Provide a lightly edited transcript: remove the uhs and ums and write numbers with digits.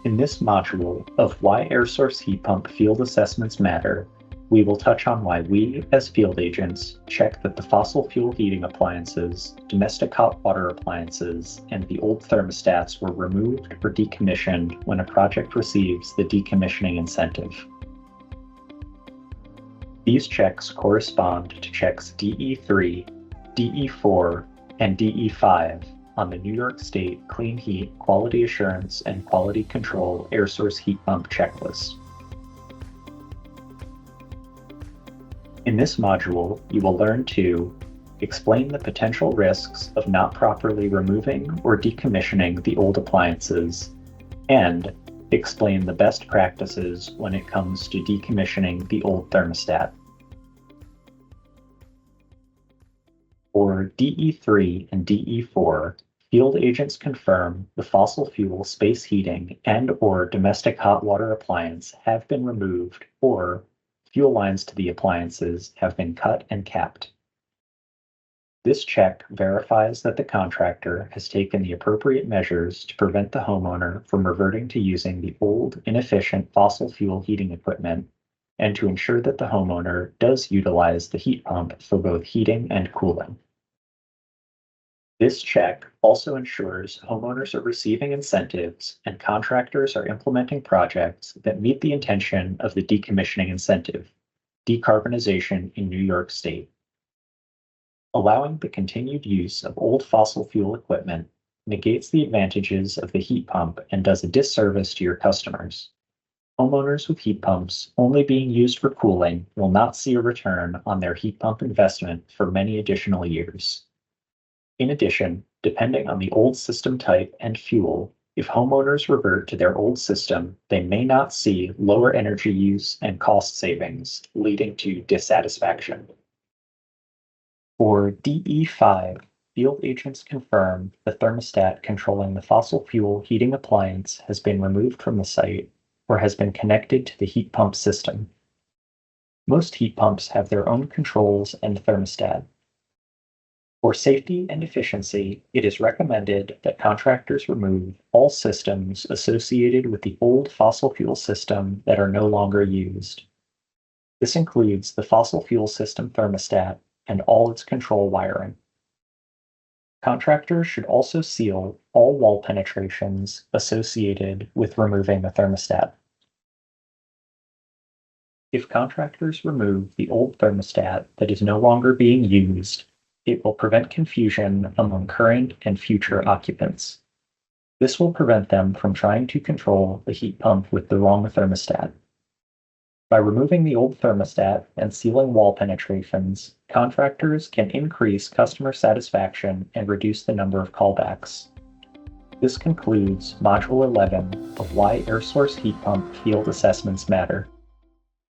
In this module of Why Air Source Heat Pump Field Assessments Matter, we will touch on why we, as field agents, check that the fossil fuel heating appliances, domestic hot water appliances, and the old thermostats were removed or decommissioned when a project receives the decommissioning incentive. These checks correspond to checks DE3, DE4, and DE5 on the New York State Clean Heat Quality Assurance and Quality Control Air Source Heat Pump Checklist. In this module, you will learn to explain the potential risks of not properly removing or decommissioning the old appliances, and explain the best practices when it comes to decommissioning the old thermostat. For DE3 and DE4, field agents confirm the fossil fuel space heating and/or domestic hot water appliance have been removed, or fuel lines to the appliances have been cut and capped. This check verifies that the contractor has taken the appropriate measures to prevent the homeowner from reverting to using the old, inefficient fossil fuel heating equipment, and to ensure that the homeowner does utilize the heat pump for both heating and cooling. This check also ensures homeowners are receiving incentives and contractors are implementing projects that meet the intention of the decommissioning incentive, decarbonization in New York State. Allowing the continued use of old fossil fuel equipment negates the advantages of the heat pump and does a disservice to your customers. Homeowners with heat pumps only being used for cooling will not see a return on their heat pump investment for many additional years. In addition, depending on the old system type and fuel, if homeowners revert to their old system, they may not see lower energy use and cost savings, leading to dissatisfaction. For DE5, field agents confirm the thermostat controlling the fossil fuel heating appliance has been removed from the site or has been connected to the heat pump system. Most heat pumps have their own controls and thermostat. For safety and efficiency, it is recommended that contractors remove all systems associated with the old fossil fuel system that are no longer used. This includes the fossil fuel system thermostat and all its control wiring. Contractors should also seal all wall penetrations associated with removing the thermostat. If contractors remove the old thermostat that is no longer being used, it will prevent confusion among current and future occupants. This will prevent them from trying to control the heat pump with the wrong thermostat. By removing the old thermostat and sealing wall penetrations, contractors can increase customer satisfaction and reduce the number of callbacks. This concludes Module 11 of Why Air Source Heat Pump Field Assessments Matter.